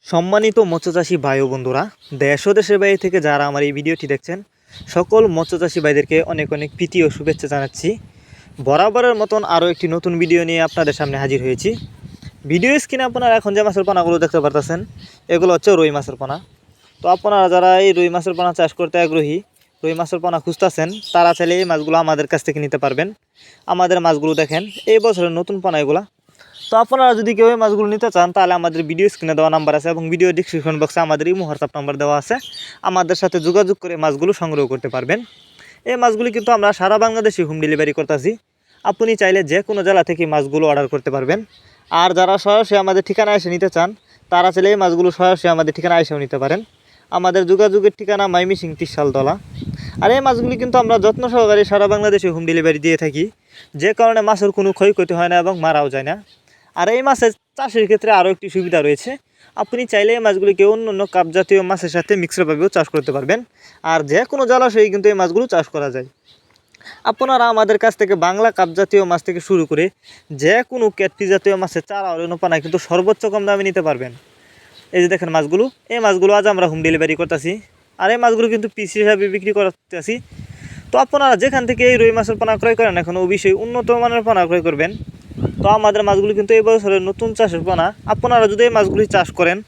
সম্মানিত মৎস্যচাষী ভাই ও বন্ধুরা, দেশ ও দেশের বাইরে থেকে যারা আমার এই ভিডিওটি দেখছেন সকল মৎস্যচাষী ভাইদেরকে অনেক অনেক প্রীতি ও শুভেচ্ছা জানাচ্ছি। বরাবরের মতন আরও একটি নতুন ভিডিও নিয়ে আপনাদের সামনে হাজির হয়েছি। ভিডিও স্ক্রিনে আপনারা এখন যে মাছের পোনাগুলো দেখতে পারতেছেন এগুলো হচ্ছে রুই মাছের পোনা। তো আপনারা যারা এই রুই মাছের পোনা চাষ করতে আগ্রহী, রুই মাছের পোনা খুঁজতেছেন, তারা চাইলে এই মাছগুলো আমাদের কাছ থেকে নিতে পারবেন। আমাদের মাছগুলো দেখেন এই বছরের নতুন পোনা এগুলা। তো আপনারা যদি কেউ এই মাছগুলো নিতে চান তাহলে আমাদের ভিডিও স্ক্রিনে দেওয়া নাম্বার আছে এবং ভিডিও ডিসক্রিপশন বক্সে আমাদের ইমো হোয়াটসঅ্যাপ নাম্বার দেওয়া আছে। আমাদের সাথে যোগাযোগ করে মাছগুলো সংগ্রহ করতে পারবেন। এই মাছগুলি কিন্তু আমরা সারা বাংলাদেশে হোম ডেলিভারি করতেছি। আপনি চাইলে যে কোনো জেলা থেকে মাছগুলো অর্ডার করতে পারবেন। আর যারা সরাসরি আমাদের ঠিকানায় এসে নিতে চান তারা চাইলে এই মাছগুলো সরাসরি আমাদের ঠিকানায় এসেও নিতে পারেন। আমাদের যোগাযোগের ঠিকানা ময়মনসিংহ ত্রিশালতলা। আর এই মাছগুলি কিন্তু আমরা যত্ন সহকারে সারা বাংলাদেশে হোম ডেলিভারি দিয়ে থাকি, যে কারণে মাছের কোনো ক্ষয়ক্ষতি হয় না এবং মারাও যায় না। আর এই মাছের চাষের ক্ষেত্রে আরও একটি সুবিধা রয়েছে, আপনি চাইলে এই মাছগুলিকে অন্য অন্য কাপ জাতীয় মাছের সাথে মিক্সডভাবেও চাষ করতে পারবেন। আর যে কোনো জলাশয়ে কিন্তু এই মাছগুলো চাষ করা যায়। আপনারা আমাদের কাছ থেকে বাংলা কাপ জাতীয় মাছ থেকে শুরু করে যে কোনো ক্যাটফি জাতীয় মাছের চারা অরণ্যপানা কিন্তু সর্বোচ্চ কম দামে নিতে পারবেন। এই যে দেখেন মাছগুলো, এই মাছগুলো আজ আমরা হোম ডেলিভারি করতেছি। আর এই মাছগুলো কিন্তু পিস হিসাবে বিক্রি করতেছি। তো আপনারা যেখান থেকে এই রুই মাছের পোনা ক্রয় করেন এখন অবশ্যই উন্নত মানের পোনা ক্রয় করবেন। তো আমাদের মাছগুলি কিন্তু এই বছরের নতুন চাষের পোনা। আপনারা যদি এই মাছগুলি চাষ করেন,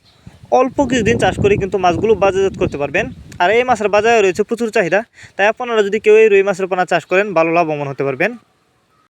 অল্প কিছুদিন চাষ করে কিন্তু মাছগুলো বাজারজাত করতে পারবেন। আর এই মাছের বাজারে রয়েছে প্রচুর চাহিদা, তাই আপনারা যদি কেউ এই রুই মাছের পোনা চাষ করেন ভালো লাভবান হতে পারবেন।